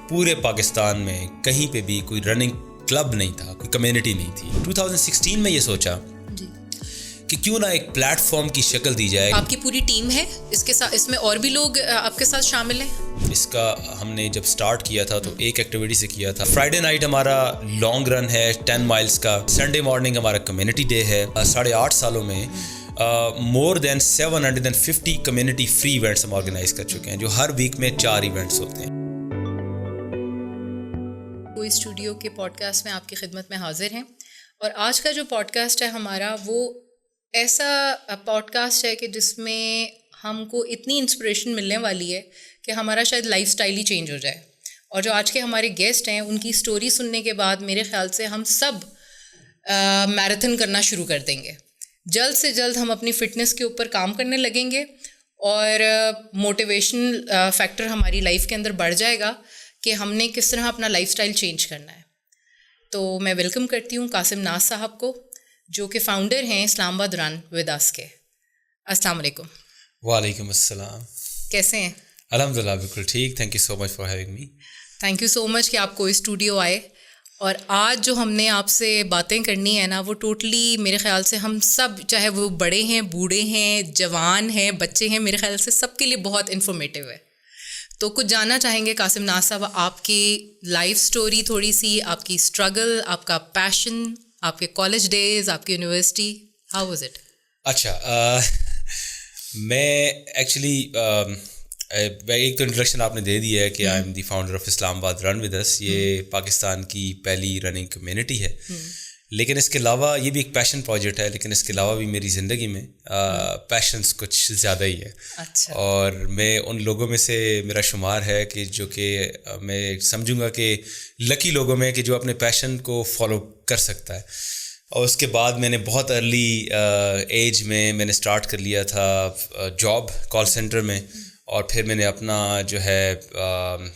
پورے پاکستان میں کہیں پہ بھی کوئی رننگ کلب نہیں تھا, کوئی کمیونٹی نہیں تھی. 2016 میں یہ سوچا کہ کیوں نہ ایک پلیٹ فارم کی شکل دی جائے. آپ کی پوری ٹیم ہے اس کے ساتھ, اس میں اور بھی لوگ آپ کے ساتھ شامل ہیں؟ اس کا ہم نے جب سٹارٹ کیا تھا تو ایک ایکٹیویٹی سے کیا تھا. فرائیڈے نائٹ ہمارا لانگ رن ہے 10 مائلز کا. سنڈے مارننگ ہمارا کمیونٹی ڈے ہے. 8.5 سالوں میں مور دین 750 کمیونٹی فری ایونٹس ہم آرگنائز کر چکے ہیں, جو ہر ویک میں 4 ایونٹس ہوتے ہیں. کوئی اسٹوڈیو کے پوڈ کاسٹ میں آپ کی خدمت میں حاضر ہیں, اور آج کا جو پوڈ کاسٹ ہے ہمارا وہ ایسا پوڈ کاسٹ ہے کہ جس میں ہم کو اتنی انسپریشن ملنے والی ہے کہ ہمارا شاید لائف اسٹائل ہی چینج ہو جائے. اور جو آج کے ہمارے گیسٹ ہیں ان کی اسٹوری سننے کے بعد میرے خیال سے ہم سب میراتھن کرنا شروع کر دیں گے. جلد سے جلد ہم اپنی فٹنس کے اوپر کام کرنے لگیں گے, اور موٹیویشن فیکٹر ہماری لائف کے اندر بڑھ جائے گا کہ ہم نے کس طرح اپنا لائف اسٹائل چینج کرنا ہے. تو میں ویلکم کرتی ہوں قاسم ناز صاحب کو, جو کہ فاؤنڈر ہیں اسلام آباد رن ود اس کے. السلام علیکم. وعلیکم السلام. کیسے ہیں؟ الحمدللہ بالکل ٹھیک. Thank you so much for having me. Thank you so much کہ آپ کوئی اسٹوڈیو آئے. اور آج جو ہم نے آپ سے باتیں کرنی ہے نا, وہ ٹوٹلی میرے خیال سے ہم سب, چاہے وہ بڑے ہیں, بوڑھے ہیں, جوان ہیں, بچے ہیں, میرے خیال سے سب کے لیے بہت انفارمیٹیو ہے. تو کچھ جاننا چاہیں گے قاسم ناز صاحب, آپ کی لائف اسٹوری تھوڑی سی, آپ کی اسٹرگل, آپ کا پیشن, آپ کے کالج ڈیز, آپ کی یونیورسٹی, ہاؤ واز اٹ؟ اچھا, میں ایکچولی ایک تو انٹروڈکشن آپ نے دے دی ہے کہ I am the founder of Islamabad run with اس. یہ پاکستان کی پہلی رننگ کمیونٹی ہے, لیکن اس کے علاوہ یہ بھی ایک پیشن پروجیکٹ ہے, لیکن اس کے علاوہ بھی میری زندگی میں پیشنس کچھ زیادہ ہی ہے. اور میں ان لوگوں میں سے میرا شمار ہے کہ جو کہ میں سمجھوں گا کہ لکی لوگوں میں کہ جو اپنے پیشن کو فالو کر سکتا ہے. اور اس کے بعد میں نے بہت ارلی ایج میں نے اسٹارٹ کر لیا تھا جاب کال سینٹر میں, اور پھر میں نے اپنا جو ہے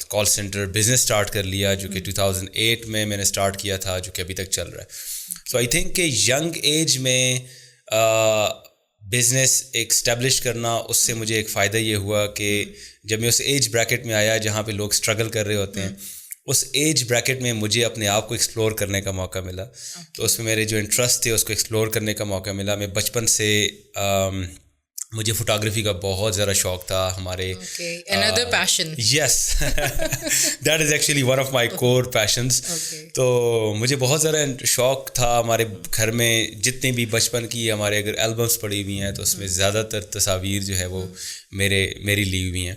کال سینٹر بزنس اسٹارٹ کر لیا, جو کہ 2008 میں نے اسٹارٹ کیا تھا, جو کہ ابھی تک چل رہا ہے. سو آئی تھنک کہ ینگ ایج میں بزنس ایک اسٹیبلش کرنا, اس سے مجھے ایک فائدہ یہ ہوا کہ جب میں اس ایج بریکٹ میں آیا جہاں پہ لوگ اسٹرگل کر رہے ہوتے ہیں, اس ایج بریکٹ میں مجھے اپنے آپ کو ایکسپلور کرنے کا موقع ملا. تو اس میں میرے جو انٹرسٹ تھے اس کو ایکسپلور کرنے کا موقع ملا. میں بچپن سے مجھے فوٹوگرافی کا بہت زیادہ شوق تھا. ہمارے yes that is actually one of my core passions. تو مجھے بہت زیادہ شوق تھا. ہمارے گھر میں جتنی بھی بچپن کی ہمارے اگر البمس پڑی ہوئی ہیں تو اس میں زیادہ تر تصاویر جو ہے وہ میری لی ہوئی ہیں.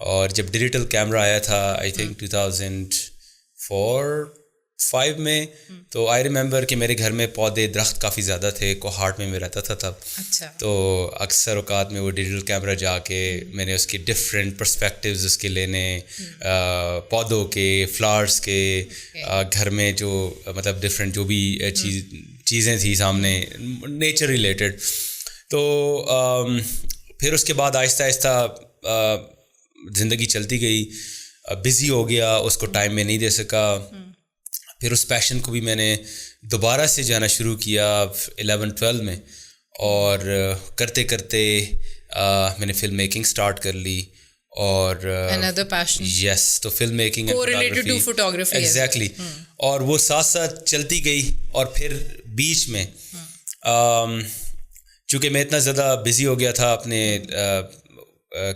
اور جب ڈیجیٹل کیمرہ آیا تھا آئی تھنک 2004-5 میں, تو آئی ریممبر کہ میرے گھر میں پودے درخت کافی زیادہ تھے. کوہاٹ میں رہتا تھا تب. تو اکثر اوقات میں وہ ڈیجیٹل کیمرہ جا کے میں نے اس کی ڈفرینٹ پرسپیکٹیوز اس کے لینے, پودوں کے, فلاورس کے, گھر میں جو مطلب ڈفرینٹ جو بھی چیزیں تھیں سامنے نیچر ریلیٹڈ. تو پھر اس کے بعد آہستہ آہستہ زندگی چلتی گئی, بزی ہو گیا, اس کو ٹائم میں نہیں دے سکا. پھر اس پیشن کو بھی میں نے دوبارہ سے جانا شروع کیا 11-12 میں, اور کرتے کرتے میں نے فلم میکنگ سٹارٹ کر لی. اور یس, تو فلم میکنگ ایگزیکٹلی, اور وہ ساتھ ساتھ چلتی گئی. اور پھر بیچ میں چونکہ میں اتنا زیادہ بزی ہو گیا تھا اپنے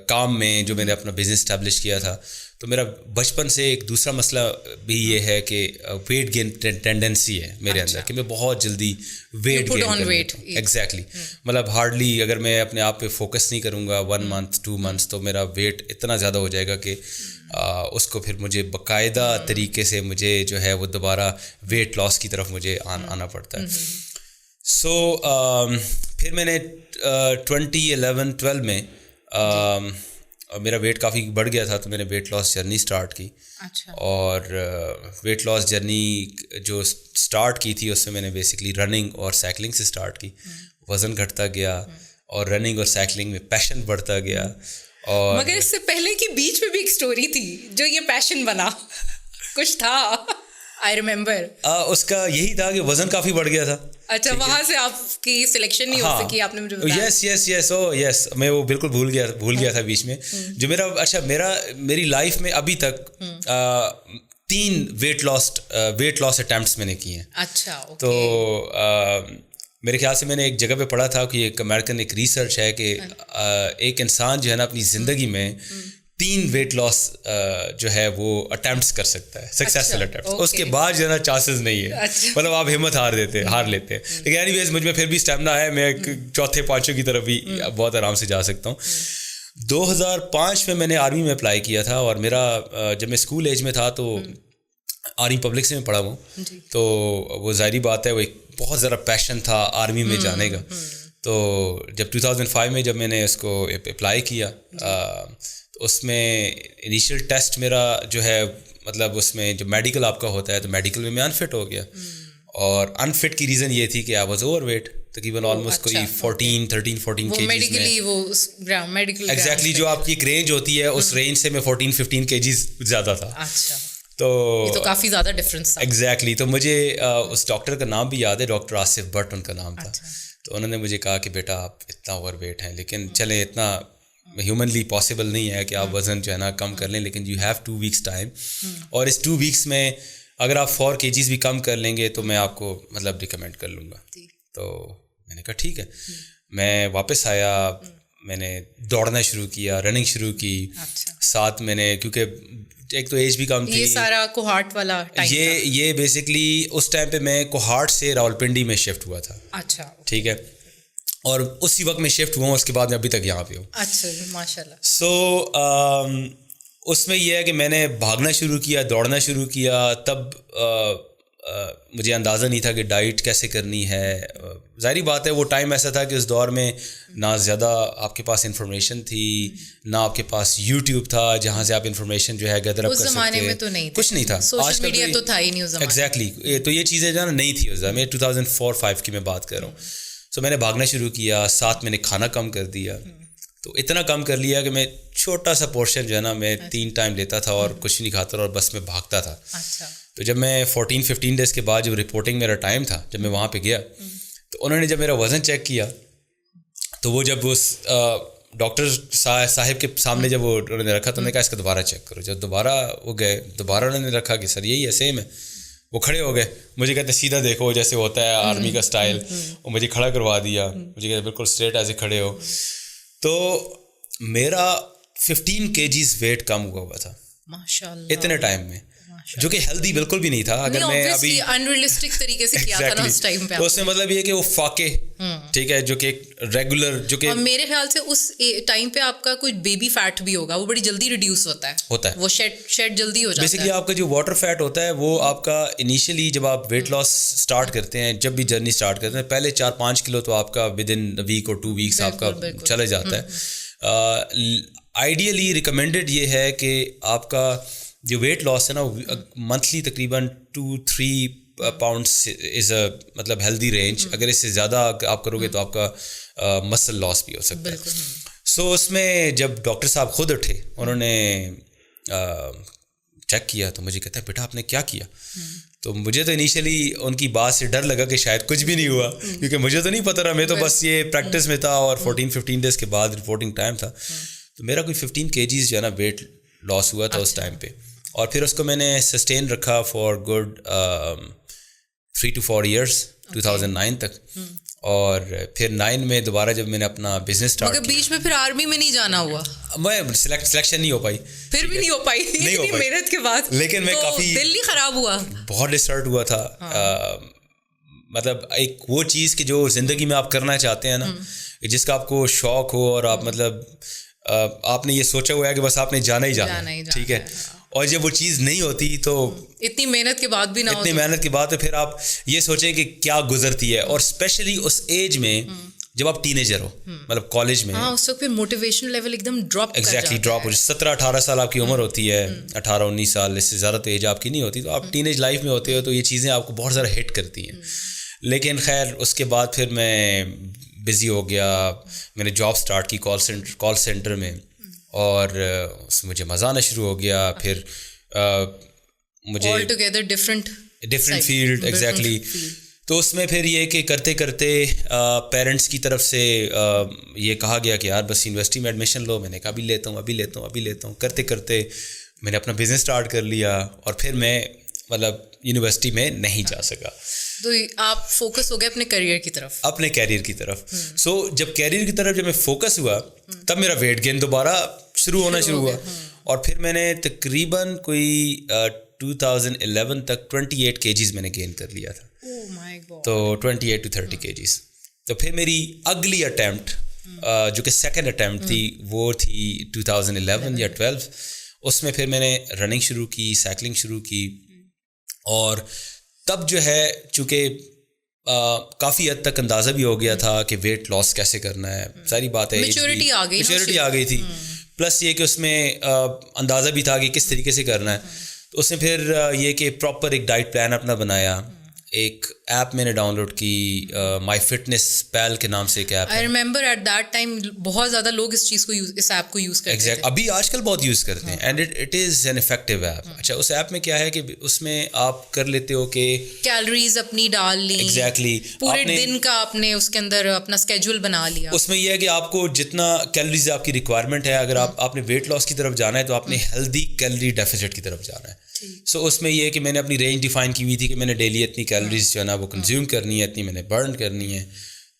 کام میں, جو میں نے اپنا بزنس اسٹیبلش کیا تھا, تو میرا بچپن سے ایک دوسرا مسئلہ بھی یہ ہے کہ ویٹ گین ٹینڈنسی ہے میرے اندر, کہ میں بہت جلدی ویٹ گین کرتا ہوں. ایگزیکٹلی, مطلب ہارڈلی اگر میں اپنے آپ پہ فوکس نہیں کروں گا 1 month 2 months تو میرا ویٹ اتنا زیادہ ہو جائے گا کہ اس کو پھر مجھے باقاعدہ طریقے سے مجھے جو ہے وہ دوبارہ ویٹ لاس کی طرف مجھے آنا پڑتا ہے. سو پھر میں نے 2011-12 میں میرا ویٹ کافی بڑھ گیا تھا, تو میں نے ویٹ لاس جرنی اسٹارٹ کی. اور ویٹ لاس جرنی جو اسٹارٹ کی تھی اس میں میں نے بیسکلی رننگ اور سائیکلنگ سے اسٹارٹ کی. وزن گھٹتا گیا اور رننگ اور سائیکلنگ میں پیشن بڑھتا گیا. اور مگر اس سے پہلے کی بیچ میں بھی ایک اسٹوری تھی جو یہ پیشن بنا, کچھ تھا. I remember. اس کا یہی تھا کہ وزن کافی بڑھ گیا تھا. اچھا, وہاں سے آپ کی سلیکشن نہیں ہو سکی, آپ نے مجھے بتایا. یس میں وہ بالکل بھول گیا تھا بیچ میں. جو میری لائف میں ابھی تک 3 ویٹ لاس اٹیمپٹس میں نے کیے ہیں. اچھا, تو میرے خیال سے میں نے ایک جگہ پہ پڑھا تھا کہ ایک امیرکن ایک ریسرچ ہے کہ ایک انسان جو ہے نا اپنی زندگی میں 3 ویٹ لاس جو ہے وہ اٹیمپٹس کر سکتا ہے, سکسیزفل اٹیمپٹس. اس کے بعد جو ہے نا چانسز نہیں ہے, مطلب آپ ہمت ہار لیتے ہیں. لیکن اینی ویز مجھ میں پھر بھی اسٹیمنا ہے, میں 4تھے 5ویں کی طرف بھی بہت آرام سے جا سکتا ہوں. 2005 میں نے آرمی میں اپلائی کیا تھا, اور میرا جب میں اسکول ایج میں تھا تو آرمی پبلک سے میں پڑھا ہوں, تو وہ ظاہری بات ہے وہ ایک بہت زیادہ پیشن تھا آرمی میں جانے کا. تو جب 2005 میں جب میں نے اس کو اپلائی کیا, اس میں انیشیل ٹیسٹ میرا جو ہے, مطلب اس میں جو میڈیکل آپ کا ہوتا ہے, تو میڈیکل میں انفٹ ہو گیا. اور انفٹ کی ریزن یہ تھی کہ آئی واز اوور ویٹ, تقریباً آلموسٹ کوئی 13-14 کیجیز میں. ایگزیکٹلی جو آپ کی ایک رینج ہوتی ہے, اس رینج سے میں 14-15 کیجیز زیادہ تھا. تو کافی زیادہ ڈفرینس تھا. ایگزیکٹلی. تو مجھے اس ڈاکٹر کا نام بھی یاد ہے, ڈاکٹر آصف بٹ ان کا نام تھا. تو انہوں نے مجھے کہا کہ بیٹا آپ اتنا اوور ویٹ ہیں, لیکن چلیں اتنا ہیومنلی پاسبل نہیں ہے کہ آپ وزن جو ہے نا کم کر لیں, لیکن یو ہیو 2 ویکس ٹائم, اور اس 2 ویکس میں اگر آپ 4 کیجیز بھی کم کر لیں گے تو میں آپ کو مطلب ریکمینڈ کر لوں گا. تو میں نے کہا ٹھیک ہے. میں واپس آیا, میں نے دوڑنا شروع کیا, رننگ شروع کی. ساتھ میں نے, کیونکہ ایک تو ایج بھی کم تھی, یہ سارا کوہارٹ والا یہ بیسکلی اس ٹائم پہ میں کوہارٹ سے راولپنڈی میں شفٹ ہوا تھا. اچھا, ٹھیک ہے, اور اسی وقت میں شفٹ ہوا ہوں, اس کے بعد میں ابھی تک یہاں پہ ہوں. اچھا, ماشاء اللہ. سو اس میں یہ ہے کہ میں نے بھاگنا شروع کیا, دوڑنا شروع کیا. تب مجھے اندازہ نہیں تھا کہ ڈائٹ کیسے کرنی ہے. ظاہری بات ہے وہ ٹائم ایسا تھا کہ اس دور میں نہ زیادہ آپ کے پاس انفارمیشن تھی, نہ آپ کے پاس یوٹیوب تھا جہاں سے آپ انفارمیشن جو ہے گیدر اپ کر سکتے. کچھ نہیں تھا, سوشل میڈیا تو تھا ہی نہیں اس زمانے. ایگزیکٹلی. تو یہ چیزیں جو ہے نا نہیں تھی اس زمانے میں, 2004-5 کی میں بات کر رہا ہوں. سو میں نے بھاگنا شروع کیا, ساتھ میں نے کھانا کم کر دیا. تو اتنا کم کر لیا کہ میں چھوٹا سا پورشن جو ہے نا میں 3 ٹائم لیتا تھا اور کچھ نہیں کھاتا تھا, اور بس میں بھاگتا تھا. تو جب میں 14-15 ڈیز کے بعد جب رپورٹنگ میرا ٹائم تھا, جب میں وہاں پہ گیا, تو انہوں نے جب میرا وزن چیک کیا, تو وہ جب اس ڈاکٹر صاحب کے سامنے جب وہ انہوں نے رکھا, تو میں نے کہا اس کا دوبارہ چیک کرو. جب دوبارہ وہ گئے, دوبارہ انہوں نے رکھا کہ سر یہی ہے, سیم ہے. وہ کھڑے ہو گئے, مجھے کہتے سیدھا دیکھو جیسے ہوتا ہے آرمی کا اسٹائل, وہ مجھے کھڑا کروا دیا. مجھے کہتے بالکل اسٹریٹ ایسے کھڑے ہو. تو میرا 15 کیجیز ویٹ کم ہوا تھا اتنے ٹائم میں, جو کہ ہیلدی بالکل بھی نہیں تھا. اگر میں ابھی انریلسٹک طریقے سے کیا تھا نا اس ٹائم پہ, تو اس میں مطلب یہ کہ وہ فاقے, ٹھیک ہے, جو کہ ریگولر, جو کہ میرے خیال سے اس ٹائم پہ آپ کا کوئی بیبی فیٹ بھی ہوگا, وہ بڑی جلدی ریڈیوس ہوتا ہے, وہ شیڈ جلدی ہو جاتا ہے. بیسکلی آپ کا جو واٹر فیٹ ہوتا ہے وہ آپ کا انیشلی جب آپ ویٹ لاس اسٹارٹ کرتے ہیں, جب بھی جرنی اسٹارٹ کرتے ہیں, پہلے 4-5 کلو تو آپ کا ود ان ویک اور 2 ویکس آپ کا چلے جاتا ہے. آئیڈیلی ریکمینڈیڈ یہ ہے کہ آپ کا جو ویٹ لاس ہے نا, منتھلی تقریباً 2-3 پاؤنڈس از اے مطلب ہیلدی رینج. اگر اس سے زیادہ آپ کرو گے تو آپ کا مسل لاس بھی ہو سکتا ہے. سو اس میں جب ڈاکٹر صاحب خود اٹھے, انہوں نے چیک کیا, تو مجھے کہتے ہیں بیٹا آپ نے کیا کیا. تو مجھے تو انیشلی ان کی بات سے ڈر لگا کہ شاید کچھ بھی نہیں ہوا, کیونکہ مجھے تو نہیں پتہ رہا, میں تو بس یہ پریکٹس میں تھا, اور 14-15 ڈیز کے بعد رپورٹنگ ٹائم تھا. تو میرا کوئی 15 کیجیز جو ہے نا ویٹ لاس ہوا تھا اس ٹائم پہ, اور پھر اس کو میں نے سسٹین رکھا فار گڈ 3 to 4 ایئرس 2009 تک. اور پھر 9 میں دوبارہ جب میں نے اپنا بزنس اسٹارٹ کیا, بیچ میں پھر آرمی میں نہیں جانا ہوا, میں سلیکشن نہیں ہو پائی, پھر بھی نہیں ہو پائی محنت کے بعد. لیکن میں کافی دل نہیں خراب ہوا, بہت ڈسٹرب ہوا تھا. مطلب ایک وہ چیز کہ جو زندگی میں آپ کرنا چاہتے ہیں نا, جس کا آپ کو شوق ہو, اور آپ مطلب آپ نے یہ سوچا ہوا ہے کہ بس آپ نے جانا ہی جانا, ٹھیک ہے, اور جب وہ چیز نہیں ہوتی تو اتنی محنت کے بعد بھی نہ, اتنی محنت کے بعد تو پھر آپ یہ سوچیں کہ کیا گزرتی ہے. اور اسپیشلی اس ایج میں جب آپ ٹینیجر ہو, مطلب کالج میں, اس وقت پہ موٹیویشن لیول ایک دم ڈراپ, ایگزیکٹلی ڈراپ ہو. 17-18 سال آپ کی عمر ہوتی ہے, 18-19 سال, اس سے زیادہ تو ایج آپ کی نہیں ہوتی. تو آپ ٹینیج لائف میں ہوتے ہو, تو یہ چیزیں آپ کو بہت زیادہ ہٹ کرتی ہیں. لیکن خیر اس کے بعد پھر میں بزی ہو گیا, میں نے جاب اسٹارٹ کی کال سینٹر میں, اور اس میں مجھے مزہ آنا شروع ہو گیا. پھر مجھے all together different different field exactly. تو اس میں پھر یہ کہ کرتے کرتے پیرنٹس کی طرف سے یہ کہا گیا کہ یار بس یونیورسٹی میں ایڈمیشن لو. میں نے کہا ابھی لیتا ہوں. کرتے کرتے میں نے اپنا بزنس اسٹارٹ کر لیا اور پھر میں مطلب یونیورسٹی میں نہیں جا سکا. تو آپ فوکس ہو گئے اپنے کیریئر کی طرف. سو جب کیریئر کی طرف جب میں فوکس ہوا تب میرا ویٹ گین دوبارہ شروع ہوا اور پھر میں نے تقریباً کوئی 2011 تک 28 kgs میں نے گین کر لیا تھا. تو 28 to 30 kgs. تو پھر میری اگلی اٹیمپٹ جو کہ سیکنڈ اٹیمپٹ تھی وہ تھی 2011 یا 12. اس میں پھر میں نے رننگ شروع کی, سائیکلنگ شروع کی اور تب جو ہے چونکہ کافی حد تک اندازہ بھی ہو گیا تھا کہ ویٹ لاس کیسے کرنا ہے. ساری بات ہے میچورٹی آ گئی تھی, پلس یہ کہ اس میں اندازہ بھی تھا کہ کس طریقے سے کرنا ہے. تو اس نے پھر یہ کہ پراپر ایک ڈائٹ پلان اپنا بنایا. ایک ایپ میں نے ڈاؤن لوڈ کی, مائی فٹنس پال کے نام سے ایک app. I remember at that time بہت زیادہ لوگ اس چیز کو اس ایپ کو یوز کرتے ہیں. ابھی آج کل بہت یوز کرتے ہیں and it is an effective app. اچھا اس ایپ میں کیا ہے کہ اس میں آپ کر لیتے ہو کہ کیلوریز اپنی ڈال لیں. ایگزیکٹلی پورے دن کا آپ نے اس کے اندر اپنا اسکیجول بنا لیا. اس میں یہ ہے کہ آپ کو جتنا کیلوریز آپ کی ریکوائرمنٹ ہے, اگر آپ نے ویٹ لاس کی طرف جانا ہے تو آپ نے ہیلدی کیلری ڈیفیسٹ کی طرف جانا ہے. سو اس میں یہ ہے کہ میں نے اپنی رینج ڈیفائن کی ہوئی تھی کہ میں نے ڈیلی اتنی کیلوریز جو ہے نا وہ کنزیوم کرنی ہے, اتنی میں نے برن کرنی ہے.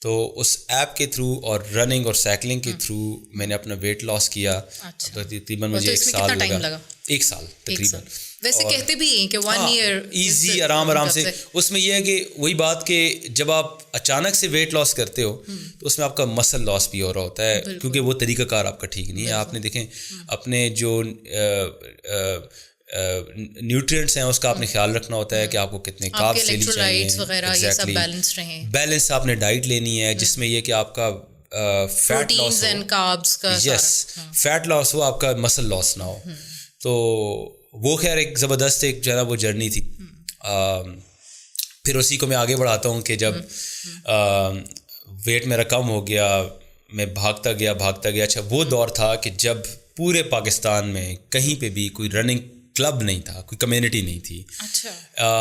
تو اس ایپ کے تھرو اور رننگ اور سائیکلنگ کے تھرو میں نے اپنا ویٹ لاس کیا. تقریباً مجھے 1 سال لگا. 1 سال تقریباً. ویسے کہتے بھی ہیں کہ 1 ایئر ایزی آرام سے. اس میں یہ ہے کہ وہی بات کہ جب آپ اچانک سے ویٹ لاس کرتے ہو تو اس میں آپ کا مسل لاس بھی ہو رہا ہوتا ہے کیونکہ وہ طریقہ کار آپ کا ٹھیک نہیں ہے. آپ نے دیکھیں اپنے جو نیوٹرینٹس ہیں اس کا آپ نے خیال رکھنا ہوتا ہے کہ آپ کو کتنے کاربس لینی چاہیے, بیلنس آپ نے ڈائٹ لینی ہے جس میں یہ کہ آپ کا فیٹ لاس ہو, یس فیٹ لاس ہو, آپ کا مسل لاس نہ ہو. تو وہ خیر ایک زبردست ایک جو ہے نا وہ جرنی تھی. پھر اسی کو میں آگے بڑھاتا ہوں کہ جب ویٹ میرا کم ہو گیا میں بھاگتا گیا. اچھا وہ دور تھا کہ جب پورے پاکستان میں کہیں پہ بھی کوئی رننگ کلب نہیں تھا, کوئی کمیونٹی نہیں تھی.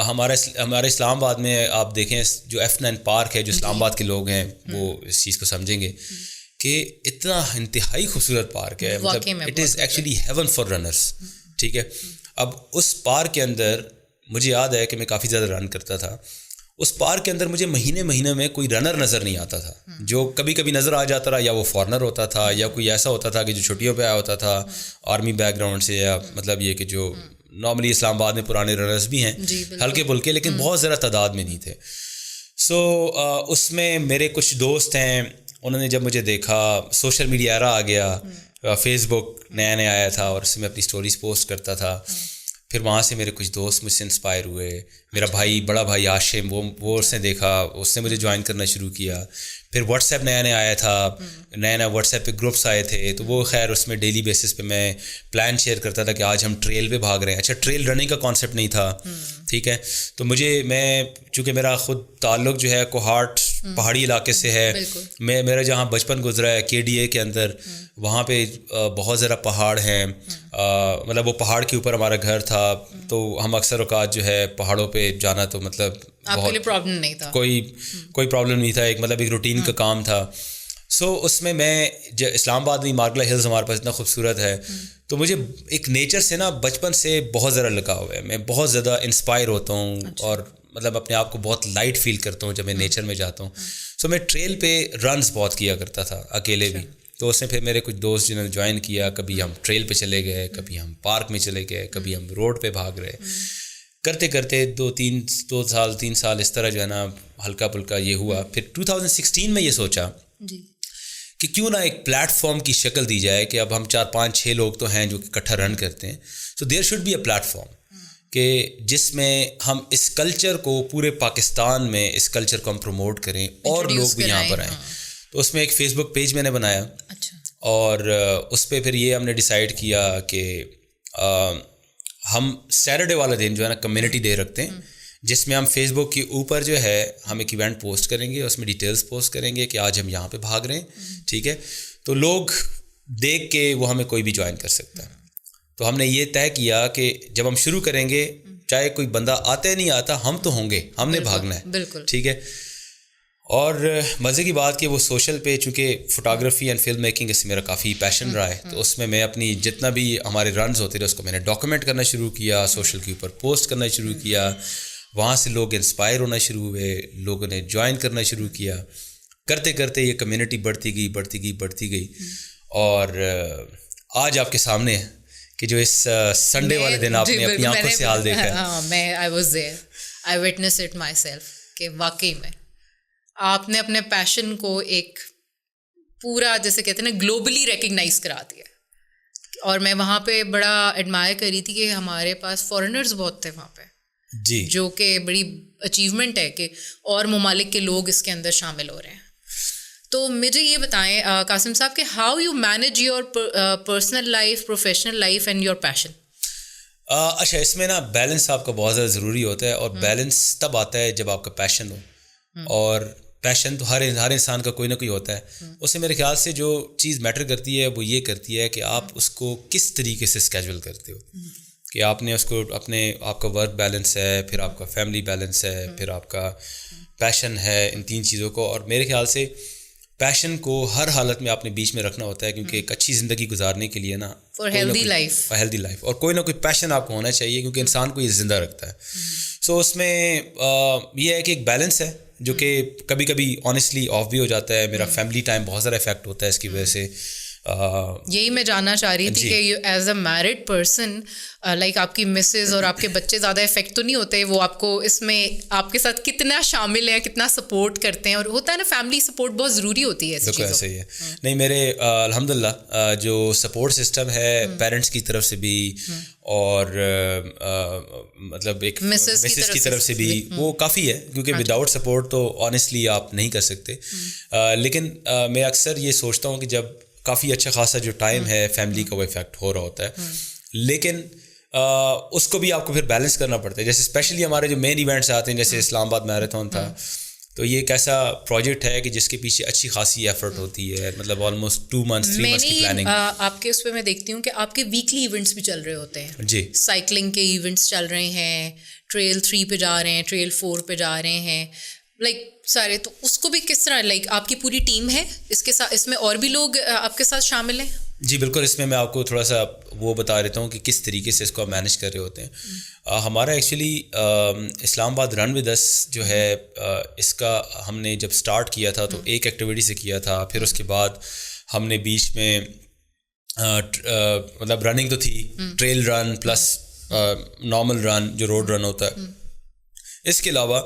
ہمارے اسلام آباد میں آپ دیکھیں جو F9 پارک ہے, جو اسلام آباد کے لوگ ہیں وہ اس چیز کو سمجھیں گے کہ اتنا انتہائی خوبصورت پارک ہے, مطلب it is actually heaven for runners. ٹھیک ہے, اب اس پارک کے اندر مجھے یاد ہے کہ میں کافی زیادہ رن کرتا تھا. اس پارک کے اندر مجھے مہینے میں کوئی رنر نظر نہیں آتا تھا. جو کبھی کبھی نظر آ جاتا رہا یا وہ فارنر ہوتا تھا یا کوئی ایسا ہوتا تھا کہ جو چھٹیوں پہ آیا ہوتا تھا آرمی بیک گراؤنڈ سے, یا مطلب یہ کہ جو نارملی اسلام آباد میں پرانے رنرز بھی ہیں ہلکے پھلکے لیکن بہت زیادہ تعداد میں نہیں تھے. سو اس میں میرے کچھ دوست ہیں, انہوں نے جب مجھے دیکھا, سوشل میڈیا ایرا آ گیا, فیس بک نیا آیا تھا اور اس میں اپنی اسٹوریز پوسٹ کرتا تھا. پھر وہاں سے میرے کچھ دوست مجھ سے انسپائر ہوئے. میرا بھائی, بڑا بھائی عاشم, وہ اس نے دیکھا, اس نے مجھے جوائن کرنا شروع کیا. پھر واٹس ایپ نیا آیا تھا, نیا واٹس ایپ پہ گروپس آئے تھے, تو وہ خیر اس میں ڈیلی بیسس پہ میں پلان شیئر کرتا تھا کہ آج ہم ٹریل پہ بھاگ رہے ہیں. اچھا ٹریل رننگ کا کانسیپٹ نہیں تھا, ٹھیک ہے, تو میں چونکہ میرا خود تعلق جو ہے کوہاٹ پہاڑی علاقے سے ہے, میرا جہاں بچپن گزرا ہے KDA کے اندر, وہاں پہ بہت زیادہ پہاڑ ہیں, مطلب وہ پہاڑ کے اوپر ہمارا گھر تھا. تو ہم اکثر اوقات جو ہے پہاڑوں پہ جانا تو مطلب بہت پرابلم نہیں تھا, کوئی پرابلم نہیں تھا, ایک مطلب ایک روٹین کا کام تھا. سو اس میں اسلام آباد میں مارگلا ہلز ہمارے پاس اتنا خوبصورت ہے, تو مجھے ایک نیچر سے نا بچپن سے بہت زیادہ لگاؤ ہے. میں بہت زیادہ انسپائر ہوتا ہوں اور مطلب اپنے آپ کو بہت لائٹ فیل کرتا ہوں جب میں نیچر میں جاتا ہوں. سو میں ٹریل پہ رنز بہت کیا کرتا تھا اکیلے بھی. تو اس میں پھر میرے کچھ دوست جنہوں نے جوائن کیا, کبھی ہم ٹریل پہ چلے گئے, کبھی ہم پارک میں چلے گئے, کبھی ہم روڈ پہ بھاگ رہے. کرتے 3 سال اس طرح جو ہے نا ہلکا پھلکا یہ ہوا. پھر 2016 میں یہ سوچا کہ کیوں نہ ایک پلیٹ فارم کی شکل دی جائے کہ اب ہم 4-5-6 لوگ تو ہیں جو کہ اکٹھا رن کرتے ہیں. So there should be a platform کہ جس میں ہم اس کلچر کو پورے پاکستان میں اس کلچر کو ہم پروموٹ کریں اور لوگ بھی یہاں پر آئیں. تو اس میں ایک فیس بک پیج میں نے بنایا, اور اس پہ پھر یہ ہم نے ڈیسائیڈ کیا کہ ہم سیٹرڈے والا دن جو ہے نا کمیونٹی ڈے رکھتے ہیں, جس میں ہم فیس بک کے اوپر جو ہے ہم ایک ایونٹ پوسٹ کریں گے, اس میں ڈیٹیلز پوسٹ کریں گے کہ آج ہم یہاں پہ بھاگ رہے ہیں. ٹھیک ہے, تو لوگ دیکھ کے وہ ہمیں کوئی بھی جوائن کر سکتا ہے. تو ہم نے یہ طے کیا کہ جب ہم شروع کریں گے چاہے کوئی بندہ آتا ہے نہیں آتا, ہم تو ہوں گے, ہم نے بھاگنا ہے. بالکل ٹھیک ہے. اور مزے کی بات کہ وہ سوشل پہ چونکہ فوٹوگرافی اینڈ فلم میکنگ اس سے میرا کافی پیشن رہا ہے, تو اس میں اپنی جتنا بھی ہمارے رنز ہوتے رہے اس کو میں نے ڈاکومنٹ کرنا شروع کیا, سوشل کے اوپر پوسٹ کرنا شروع کیا. وہاں سے لوگ انسپائر ہونا شروع ہوئے, لوگوں نے جوائن کرنا شروع کیا. کرتے کرتے یہ کمیونٹی بڑھتی گئی. اور آج آپ کے سامنے ہے کہ جو اس سنڈے والے دن آپ نے اپنی آنکھوں سے حال دیکھا ہے. میں I was there, I witness it my self کہ واقعی میں آپ نے اپنے پیشن کو ایک پورا جیسے کہتے ہیں نا گلوبلی ریکگنائز کرا دیا. اور میں وہاں پہ بڑا ایڈمائر کر رہی تھی کہ ہمارے پاس فارنرز بہت تھے وہاں پہ, جی, جو کہ بڑی اچیومنٹ ہے کہ اور ممالک کے لوگ اس کے اندر شامل ہو رہے ہیں. تو مجھے یہ بتائیں قاسم صاحب کہ how you manage your personal life, professional life and your passion. اچھا, اس میں نا بیلنس آپ کا بہت زیادہ ضروری ہوتا ہے, اور بیلنس تب آتا ہے جب آپ کا پیشن ہو. اور پیشن تو ہر انسان کا کوئی نہ کوئی ہوتا ہے. اس سے میرے خیال سے جو چیز میٹر کرتی ہے وہ یہ کرتی ہے کہ آپ اس کو کس طریقے سے اسکیجول کرتے ہو, کہ آپ نے اس کو آپ کا ورک بیلنس ہے, پھر آپ کا فیملی بیلنس ہے, پھر آپ کا پیشن ہے, ان تین چیزوں کو. اور میرے خیال سے پیشن کو ہر حالت میں آپ نے بیچ میں رکھنا ہوتا ہے, کیونکہ ایک اچھی زندگی گزارنے کے لیے نا ہیلدی لائف اور کوئی نہ کوئی پیشن آپ کو ہونا چاہیے, کیونکہ انسان کو یہ زندہ رکھتا ہے. سو اس میں یہ ہے کہ ایک بیلنس ہے جو کہ کبھی کبھی آنیسٹلی آف بھی ہو جاتا ہے. میرا فیملی ٹائم بہت زیادہ افیکٹ ہوتا ہے اس کی وجہ سے. یہی میں جاننا چاہ رہی تھی کہ as a married person like آپ کی مسز اور آپ کے بچے زیادہ افیکٹ تو نہیں ہوتے, وہ آپ کو اس میں آپ کے ساتھ کتنا شامل ہے, کتنا سپورٹ کرتے ہیں؟ اور ہوتا ہے نا فیملی سپورٹ بہت ضروری ہوتی ہے. بالکل ایسا ہی ہے. نہیں, میرے الحمد للہ جو سپورٹ سسٹم ہے پیرنٹس کی طرف سے بھی اور مطلب ایک مسز کی طرف سے بھی وہ کافی ہے, کیونکہ وداؤٹ سپورٹ تو آنیسٹلی آپ نہیں کر سکتے. لیکن میں اکثر یہ سوچتا ہوں کہ جب کافی اچھا خاصا جو ٹائم ہے فیملی کا وہ افیکٹ ہو رہا ہوتا ہے, لیکن اس کو بھی آپ کو پھر بیلنس کرنا پڑتا ہے. جیسے اسپیشلی ہمارے جو مین ایونٹس آتے ہیں, جیسے اسلام آباد میراتھن تھا, تو یہ ایک ایسا پروجیکٹ ہے کہ جس کے پیچھے اچھی خاصی ایفرٹ ہوتی ہے, مطلب آلموسٹ 2 months 3 months کی پلاننگ. آپ کے اس پہ میں دیکھتی ہوں کہ آپ کے ویکلی ایونٹس بھی چل رہے ہوتے ہیں. جی, سائیکلنگ کے ایونٹس چل رہے ہیں, ٹریل 3 پہ جا رہے ہیں, ٹریل 4 پہ جا رہے ہیں, لائک سارے. تو اس کو بھی کس طرح, لائک آپ کی پوری ٹیم ہے اس کے ساتھ, اس میں اور بھی لوگ آپ کے ساتھ شامل ہیں؟ جی بالکل. اس میں آپ کو تھوڑا سا وہ بتا دیتا ہوں کہ کس طریقے سے اس کو آپ مینیج کر رہے ہوتے ہیں. ہمارا ایکچولی اسلام آباد رن ود اس جو ہے, اس کا ہم نے جب اسٹارٹ کیا تھا تو ایک ایکٹیویٹی سے کیا تھا. پھر اس کے بعد ہم نے بیچ میں مطلب رننگ تو تھی, ٹریل رن پلس نارمل رن جو روڈ رن ہوتا ہے. اس کے علاوہ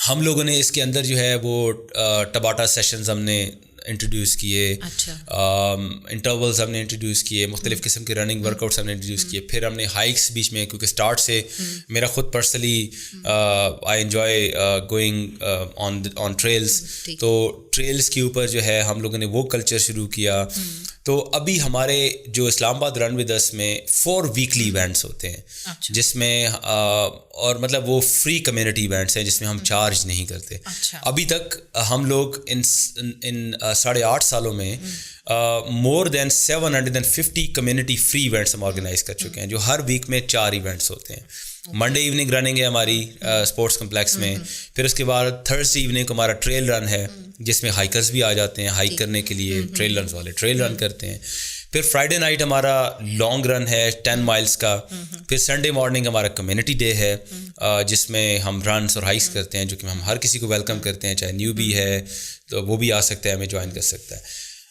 ہم لوگوں نے اس کے اندر جو ہے وہ ٹباٹا سیشنز ہم نے انٹروڈیوس کیے, انٹرولز ہم نے انٹروڈیوس کیے, مختلف قسم کے رننگ ورک آؤٹس ہم نے انٹروڈیوس کیے. پھر ہم نے ہائکس بیچ میں, کیونکہ اسٹارٹ سے میرا خود personally I enjoy going on trails, تو ٹریلس کے اوپر جو ہے ہم لوگوں نے وہ کلچر شروع کیا. تو ابھی ہمارے جو اسلام آباد رن ود اس میں 4 ویکلی ایونٹس ہوتے ہیں, جس میں اور مطلب وہ فری کمیونٹی ایونٹس ہیں جس میں ہم چارج نہیں کرتے. ابھی تک ہم لوگ ان 8.5 سالوں میں مور دین 750 کمیونٹی فری ایونٹس ہم آرگنائز کر چکے ہیں, جو ہر ویک میں 4 ایونٹس ہوتے ہیں. منڈے ایوننگ رننگ ہے ہماری اسپورٹس کمپلیکس میں, پھر اس کے بعد تھرسڈے ایوننگ کو ہمارا ٹریل رن ہے جس میں ہائیکرز بھی آ جاتے ہیں ہائیک کرنے کے لیے, ٹریل رنز والے ٹریل رن کرتے ہیں. پھر فرائیڈے نائٹ ہمارا لانگ رن ہے 10 مائلس کا. پھر سنڈے مارننگ ہمارا کمیونٹی ڈے ہے جس میں ہم رنس اور ہائیکس کرتے ہیں, جو کہ ہم ہر کسی کو ویلکم کرتے ہیں, چاہے نیو بھی ہے تو وہ بھی آ سکتا ہے, ہمیں جوائن کر سکتا ہے.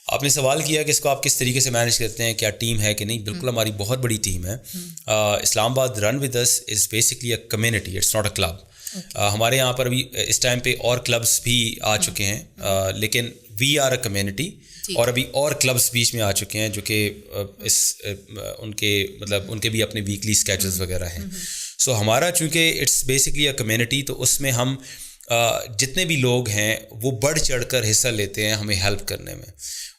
آپ نے سوال کیا کہ اس کو آپ کس طریقے سے مینیج کرتے ہیں, کیا ٹیم ہے کہ نہیں. بالکل ہماری بہت بڑی ٹیم ہے. Islamabad run with us is basically a community, it's not a club. ہمارے یہاں پر ابھی اس ٹائم پہ اور کلبس بھی آ چکے ہیں, لیکن وی آر اے کمیونٹی, اور ابھی اور کلبس بیچ میں آ چکے ہیں جو کہ ان کے مطلب ان کے بھی اپنے ویکلی اسکیجولز وغیرہ ہیں. سو ہمارا چونکہ اٹس بیسکلی اے کمیونٹی, تو اس میں ہم جتنے بھی لوگ ہیں وہ بڑھ چڑھ کر حصہ لیتے ہیں ہمیں ہیلپ کرنے میں.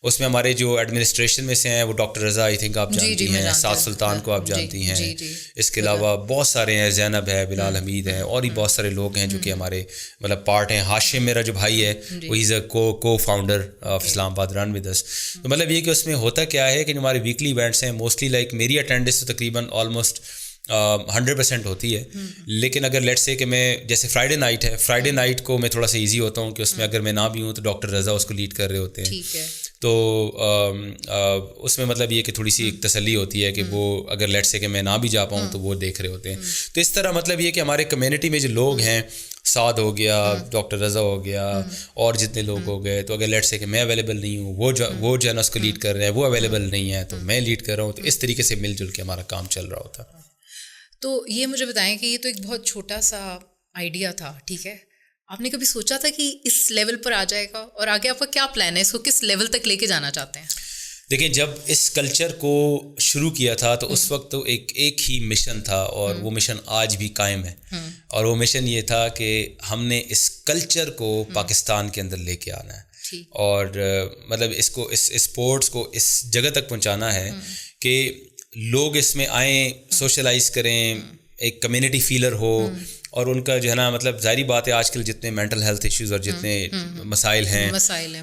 اس میں ہمارے جو ایڈمنسٹریشن میں سے ہیں وہ ڈاکٹر رضا آئی تھنک آپ جانتی ہیں, سعد سلطان کو آپ جانتی ہیں. اس کے علاوہ بہت سارے ہیں, زینب ہے, بلال حمید ہیں, اور بھی بہت سارے لوگ ہیں جو کہ ہمارے مطلب پارٹ ہیں. ہاشم میرا جو بھائی ہے وہ از اے کو founder of Islamabad run with اس. تو مطلب یہ کہ اس میں ہوتا کیا ہے کہ جو ہمارے ویکلی ایونٹس ہیں موسٹلی لائک میری اٹینڈنس تو تقریباً آلموسٹ 100% ہوتی ہے. لیکن اگر لیٹس سے کہ میں جیسے فرائیڈے نائٹ ہے, فرائیڈے نائٹ کو میں تھوڑا سا ایزی ہوتا ہوں کہ اس میں اگر میں نہ بھی ہوں تو ڈاکٹر رضا اس کو لیڈ کر رہے ہوتے ہیں, تو اس میں مطلب یہ کہ تھوڑی سی ایک تسلی ہوتی ہے کہ وہ اگر لیٹس سے کہ میں نہ بھی جا پاؤں تو وہ دیکھ رہے ہوتے ہیں. تو اس طرح مطلب یہ کہ ہمارے کمیونٹی میں جو لوگ ہیں, سعد ہو گیا, ڈاکٹر رضا ہو گیا, اور جتنے لوگ ہو گئے, تو اگر لیٹس سے کہ میں اویلیبل نہیں ہوں, وہ جو ہے نا اس کو لیڈ کر رہے ہیں, وہ اویلیبل نہیں ہے تو میں لیڈ کر رہا ہوں, تو اس طریقے سے مل جل کے ہمارا کام چل رہا ہوتا. تو یہ مجھے بتائیں کہ یہ تو ایک بہت چھوٹا سا آئیڈیا تھا, ٹھیک ہے, آپ نے کبھی سوچا تھا کہ اس لیول پر آ جائے گا, اور آگے آپ کا کیا پلان ہے, اس کو کس لیول تک لے کے جانا چاہتے ہیں؟ دیکھیں, جب اس کلچر کو شروع کیا تھا تو اس وقت تو ایک ہی مشن تھا, اور وہ مشن آج بھی قائم ہے, اور وہ مشن یہ تھا کہ ہم نے اس کلچر کو پاکستان کے اندر لے کے آنا ہے, اور مطلب اس کو اس اسپورٹس کو اس جگہ تک پہنچانا ہے کہ لوگ اس میں آئیں, سوشلائز کریں, ایک کمیونٹی فیلر ہو, اور ان کا جو ہے نا مطلب ظاہری بات ہے آج کل جتنے مینٹل ہیلتھ ایشوز اور جتنے مسائل ہیں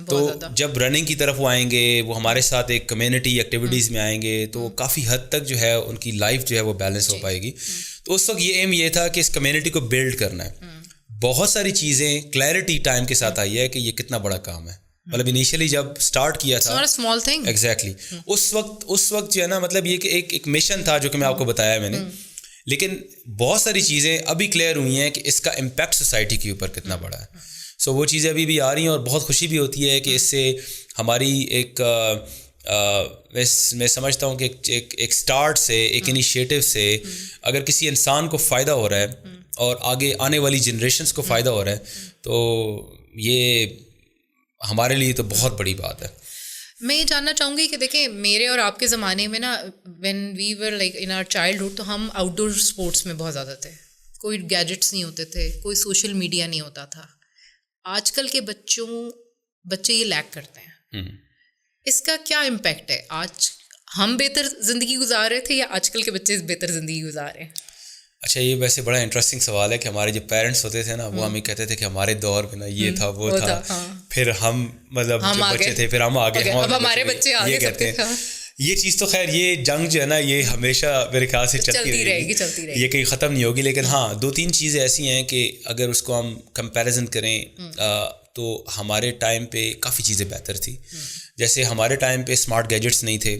تو جب رننگ کی طرف وہ آئیں گے, وہ ہمارے ساتھ ایک کمیونٹی ایکٹیویٹیز میں آئیں گے, تو کافی حد تک جو ہے ان کی لائف جو ہے وہ بیلنس ہو پائے گی. تو اس وقت یہ ایم یہ تھا کہ اس کمیونٹی کو بلڈ کرنا ہے. بہت ساری چیزیں کلیئرٹی ٹائم کے ساتھ آئی ہے کہ یہ کتنا بڑا کام ہے. مطلب انیشیلی جب اسٹارٹ کیا تھا ایگزیکٹلی اس وقت جو ہے نا مطلب یہ کہ ایک مشن تھا جو کہ میں آپ کو بتایا میں نے, لیکن بہت ساری چیزیں ابھی کلیئر ہوئی ہیں کہ اس کا امپیکٹ سوسائٹی کے اوپر کتنا بڑا ہے. سو وہ چیزیں ابھی بھی آ رہی ہیں, اور بہت خوشی بھی ہوتی ہے کہ اس سے ہماری ایک میں سمجھتا ہوں کہ ایک سٹارٹ سے, ایک انیشیٹو سے اگر کسی انسان کو فائدہ ہو رہا ہے اور آگے آنے والی جنریشنز کو فائدہ ہو رہا ہے, تو یہ ہمارے لیے تو بہت بڑی بات ہے. میں یہ جاننا چاہوں گی کہ دیکھیں, میرے اور آپ کے زمانے میں نا, when we were like in our childhood, تو ہم آؤٹ ڈور اسپورٹس میں بہت زیادہ تھے. کوئی گیجٹس نہیں ہوتے تھے, کوئی سوشل میڈیا نہیں ہوتا تھا. آج کل کے بچے یہ لیک کرتے ہیں. اس کا کیا امپیکٹ ہے؟ آج ہم بہتر زندگی گزار رہے تھے یا آج کل کے بچے بہتر زندگی گزار رہے ہیں؟ اچھا, یہ ویسے بڑا انٹرسٹنگ سوال ہے کہ ہمارے جو پیرنٹس ہوتے تھے نا, وہ ہمیں کہتے تھے کہ ہمارے دور میں نا یہ تھا وہ تھا, پھر ہم مطلب جو بچے تھے پھر ہم آگے, ہمارے بچے یہ کہتے ہیں. یہ چیز تو خیر یہ جنگ جو ہے نا یہ ہمیشہ میرے خیال سے چلتی رہے گی, یہ کہیں ختم نہیں ہوگی. لیکن ہاں 2-3 چیزیں ایسی ہیں کہ اگر اس کو ہم کمپیریزن کریں تو ہمارے ٹائم پہ کافی چیزیں بہتر تھی. جیسے ہمارے ٹائم پہ اسمارٹ گیجٹس نہیں تھے,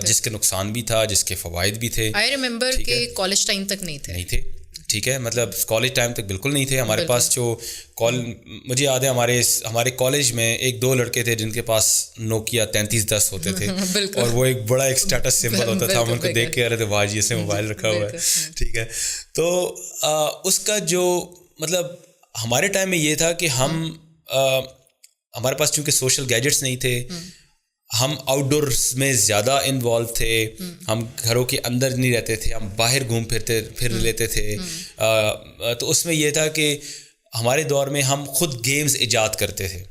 جس کے نقصان بھی تھا, جس کے فوائد بھی تھے. آئی ریممبر کہ کالج ٹائم تک نہیں تھے. ٹھیک ہے, مطلب کالج ٹائم تک بالکل نہیں تھے ہمارے پاس. جو مجھے یاد ہے ہمارے کالج میں 1-2 لڑکے تھے جن کے پاس نوکیا 3310 ہوتے تھے, اور وہ ایک بڑا ایک اسٹیٹس سمبل ہوتا تھا. ہم ان کو دیکھ کے آ رہے تھے, واہ جی سے موبائل رکھا ہوا ہے. ٹھیک ہے, تو اس کا جو مطلب ہمارے ٹائم میں یہ تھا کہ ہمارے پاس چونکہ سوشل گیجٹس نہیں تھے, ہم آؤٹ ڈورس میں زیادہ انوالو تھے, ہم گھروں کے اندر نہیں رہتے تھے, ہم باہر گھوم پھر لیتے تھے. تو اس میں یہ تھا کہ ہمارے دور میں ہم خود گیمز ایجاد کرتے تھے.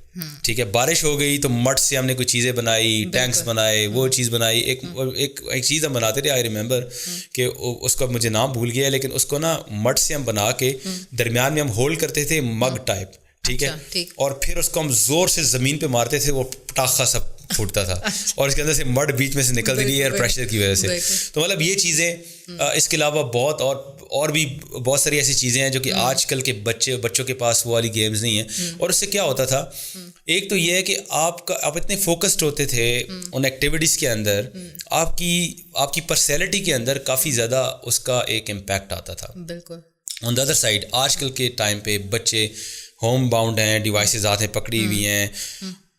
ٹھیک ہے, بارش ہو گئی تو مٹ سے ہم نے کوئی چیزیں بنائی, ٹینکس بنائے, وہ چیز بنائی. ایک چیز ہم بناتے تھے, آئی ریممبر کہ اس کا مجھے نام بھول گیا, لیکن اس کو نا مٹ سے ہم بنا کے درمیان میں ہم ہولڈ کرتے تھے مگ ٹائپ. ٹھیک ہے, اور پھر اس کو ہم زور سے زمین پہ مارتے تھے, وہ پٹاخہ سب پھوٹتا تھا, اور اس کے اندر سے مڈ بیچ میں سے نکلتی تھی ایئر پریشر کی وجہ سے. تو مطلب یہ چیزیں, اس کے علاوہ بہت اور بھی بہت ساری ایسی چیزیں ہیں جو کہ آج کل کے بچوں کے پاس وہ والی گیمز نہیں ہیں. اور اس سے کیا ہوتا تھا, ایک تو یہ ہے کہ آپ اتنے فوکسڈ ہوتے تھے ان ایکٹیویٹیز کے اندر, آپ کی پرسنالٹی کے اندر کافی زیادہ اس کا ایک امپیکٹ آتا تھا. بالکل. آن دا ادر سائڈ آج کل کے ٹائم پہ بچے ہوم باؤنڈ ہیں, ڈیوائسیز ہاتھ میں پکڑی ہوئی ہیں,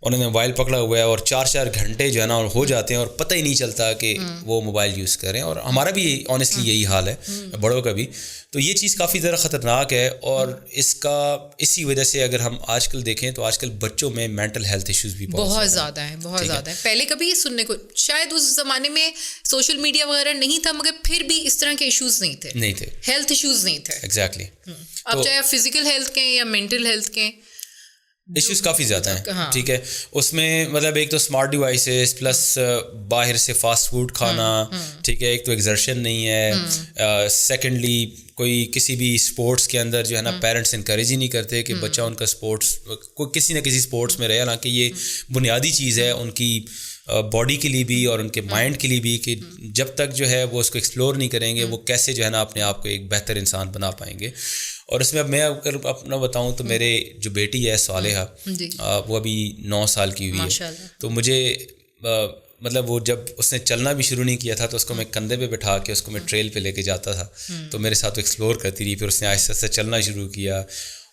انہوں نے موبائل پکڑا ہوا ہے, اور 4 گھنٹے جو ہے نا ہو جاتے ہیں اور پتہ ہی نہیں چلتا کہ وہ موبائل یوز کریں. اور ہمارا بھی آنیسٹلی یہی حال ہے, بڑوں کا بھی. تو یہ چیز کافی زیادہ خطرناک ہے, اور اسی وجہ سے اگر ہم آج کل دیکھیں تو آج کل بچوں میں مینٹل ہیلتھ ایشوز بھی بہت زیادہ ہیں. پہلے کبھی یہ سننے کو, شاید اس زمانے میں سوشل میڈیا وغیرہ نہیں تھا, مگر پھر بھی اس طرح کے ایشوز نہیں تھے, ہیلتھ ایشوز نہیں تھے. ایگزیکٹلی. اب چاہے فزیکل ہیلتھ کے یا مینٹل ہیلتھ کے ایشوز کافی زیادہ ہیں. ٹھیک ہے, اس میں مطلب ایک تو اسمارٹ ڈیوائسیز پلس باہر سے فاسٹ فوڈ کھانا. ٹھیک ہے, ایک تو ایگزرشن نہیں ہے. سیکنڈلی کوئی کسی بھی اسپورٹس کے اندر جو ہے نا پیرنٹس انکریج ہی نہیں کرتے کہ بچہ ان کا اسپورٹس کسی نہ کسی اسپورٹس میں رہے, حالانکہ یہ بنیادی چیز ہے ان کی باڈی کے لیے بھی اور ان کے مائنڈ کے لیے بھی, کہ جب تک جو ہے وہ اس کو ایکسپلور نہیں کریں گے وہ کیسے جو ہے نا اپنے آپ کو ایک بہتر انسان بنا پائیں گے. اور اس میں اب میں اگر اپنا بتاؤں تو میرے جو بیٹی ہے صالحہ, وہ ابھی 9 سال کی ہوئی ہے. تو مجھے مطلب وہ جب اس نے چلنا بھی شروع نہیں کیا تھا تو اس کو میں کندھے پہ بٹھا کے اس کو میں ٹریل پہ لے کے جاتا تھا, تو میرے ساتھ ایکسپلور کرتی رہی. پھر اس نے آہستہ آہستہ چلنا شروع کیا,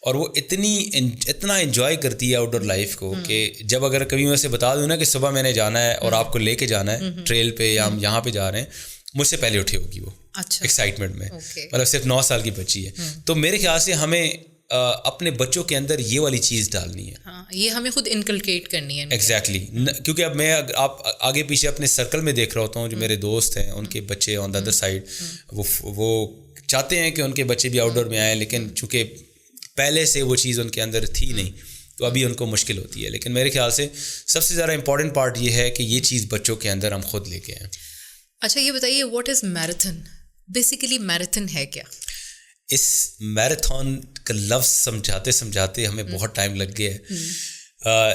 اور وہ اتنا انجوائے کرتی ہے آؤٹ ڈور لائف کو کہ جب اگر کبھی میں اسے بتا دوں نا کہ صبح میں نے جانا ہے اور آپ کو لے کے جانا ہے ٹریل پہ یا ہم یہاں پہ جا رہے ہیں, مجھ سے پہلے اٹھے ہوگی وہ ایکسائٹمنٹ میں. مطلب صرف 9 سال کی بچی ہے. تو میرے خیال سے ہمیں اپنے بچوں کے اندر یہ والی چیز ڈالنی ہے. ہاں, یہ ہمیں خود انکلکیٹ کرنی ہے. ایگزیکٹلی. کیونکہ اب میں آپ آگے پیچھے اپنے سرکل میں دیکھ رہا ہوتا ہوں, جو میرے دوست ہیں ان کے بچے آن دا ادر سائڈ وہ چاہتے ہیں کہ ان کے بچے بھی آؤٹ ڈور میں آئیں, لیکن چونکہ پہلے سے وہ چیز ان کے اندر تھی نہیں تو ابھی ان کو مشکل ہوتی ہے. لیکن میرے خیال سے سب سے زیادہ امپورٹنٹ پارٹ یہ ہے کہ یہ چیز بچوں کے اندر ہم خود لے کے آئیں. اچھا یہ بتائیے, what is marathon? Basically marathon ہے کیا؟ اس میراتھن کا لفظ سمجھاتے ہمیں بہت ٹائم لگ گیا ہے,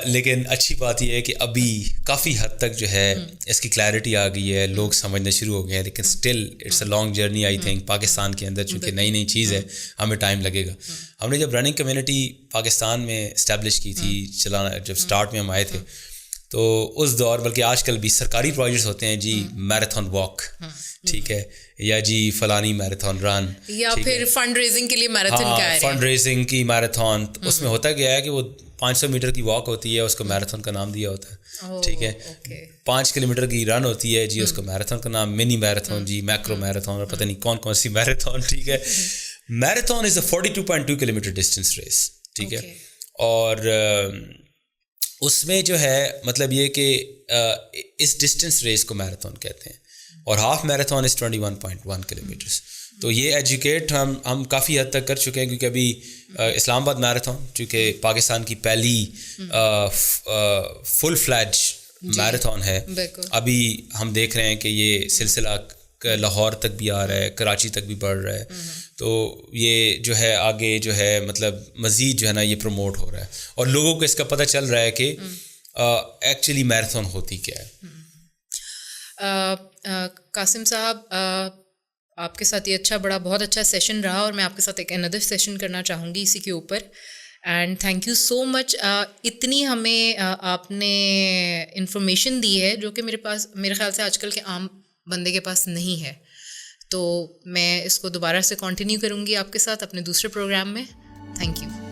لیکن اچھی بات یہ ہے کہ ابھی کافی حد تک جو ہے اس کی کلیئرٹی آ گئی ہے, لوگ سمجھنا شروع ہو گئے ہیں. لیکن still it's a long journey. I think Pakistan کے اندر چونکہ نئی چیز ہے, ہمیں ٹائم لگے گا. ہم نے جب رننگ کمیونٹی پاکستان میں اسٹیبلش کی تھی, چلانا جب اسٹارٹ میں ہم آئے تھے, تو اس دور, بلکہ آج کل بھی سرکاری پروجیکٹس ہوتے ہیں جی, میراتھن واک, ٹھیک ہے, یا جی فلانی میراتھن رن, یا پھر فنڈ ریزنگ کے لیے میراتھن کا ہے, فنڈ ریزنگ کی میراتھن. اس میں ہوتا کیا ہے کہ وہ 500 میٹر کی واک ہوتی ہے, اس کو میراتھن کا نام دیا ہوتا ہے, ٹھیک ہے. 5 کلومیٹر کی رن ہوتی ہے جی, اس کو میراتھن کا نام, منی میراتھن جی, میکرو میراتھن, اور پتہ نہیں کون سی میراتھن, ٹھیک ہے. میراتھن از اے 42.2 کلومیٹر ڈسٹینس ریس, ٹھیک ہے. اور اس میں جو ہے مطلب یہ کہ اس ڈسٹینس ریس کو میراتھن کہتے ہیں, اور ہاف میراتھن از 21.1 کلومیٹرس. تو یہ ایجوکیٹ ہم کافی حد تک کر چکے ہیں, کیونکہ ابھی اسلام آباد میراتھن چونکہ پاکستان کی پہلی فل فلیج میراتھن ہے, ابھی ہم دیکھ رہے ہیں کہ یہ سلسلہ لاہور تک بھی آ رہا ہے, کراچی تک بھی بڑھ رہا ہے. تو یہ جو ہے آگے جو ہے مطلب مزید جو ہے نا یہ پروموٹ ہو رہا ہے, اور لوگوں کو اس کا پتہ چل رہا ہے کہ ایکچولی میراتھن ہوتی کیا ہے. قاسم صاحب, آپ کے ساتھ یہ بہت اچھا سیشن رہا, اور میں آپ کے ساتھ ایک اندر سیشن کرنا چاہوں گی اسی کے اوپر. اینڈ تھینک یو سو مچ. اتنی ہمیں آپ نے انفارمیشن دی ہے جو کہ میرے خیال سے آج کل کے عام بندے کے پاس نہیں ہے. تو میں اس کو دوبارہ سے کنٹینیو کروں گی آپ کے ساتھ اپنے دوسرے پروگرام میں. Thank you.